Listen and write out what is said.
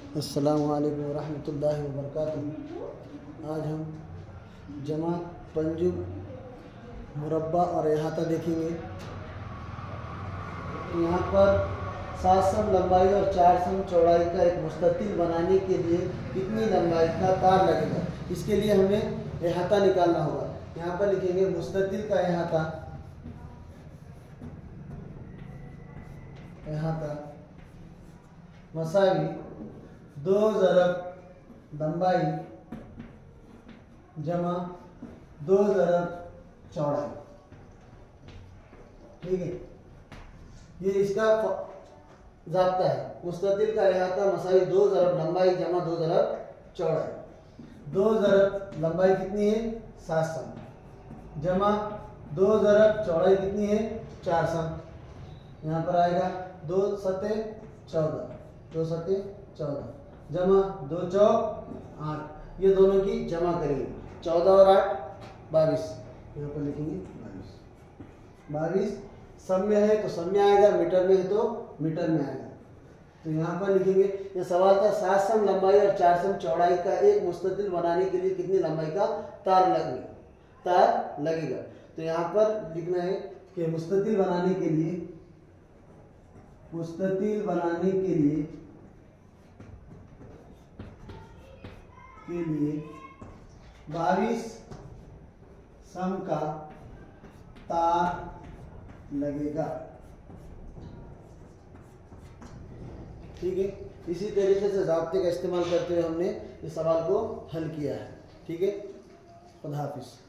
अस्सलामु अलैकुम वरहमतुल्लाहि वबरकातुहू। आज हम जमा, पंजुम, मुरब्बा और अहाता देखेंगे। यहाँ पर 7 सम लंबाई और 4 सम चौड़ाई का एक मुस्ततिल बनाने के लिए कितनी लंबाई का तार लगेगा, इसके लिए हमें अहाता निकालना होगा। यहाँ पर लिखेंगे मुस्ततिल का अहाता, मसावी 2 ज़रब लंबाई जमा 2 ज़रब चौड़ाई। ठीक है, ये इसका ज़ाब्ता है। मुस्ततिल का अहाता मसावी 2 ज़रब लंबाई जमा 2 ज़रब चौड़ाई। 2 ज़रब लंबाई कितनी है? 7 सम जमा 2 ज़रब चौड़ाई कितनी है? 4 सम। यहाँ पर आएगा 2 सते 14, 2 सते 14 जमा 2 चौक 8। ये दोनों की जमा करेंगे, 14 और 8 22। यहाँ पर लिखेंगे 22। सम में है तो सम में आएगा, मीटर में है तो मीटर में आएगा। तो यहाँ पर लिखेंगे, ये सवाल था 7 सम लंबाई और 4 सम चौड़ाई का एक मुस्ततिल बनाने के लिए कितनी लंबाई का तार लगेगा। तो यहाँ पर लिखना है कि मुस्ततिल बनाने के लिए 22 सम का तार लगेगा। ठीक है, इसी तरीके से ज़ाब्ते का इस्तेमाल करते हुए हमने इस सवाल को हल किया है। ठीक है, खुदा हाफिज़।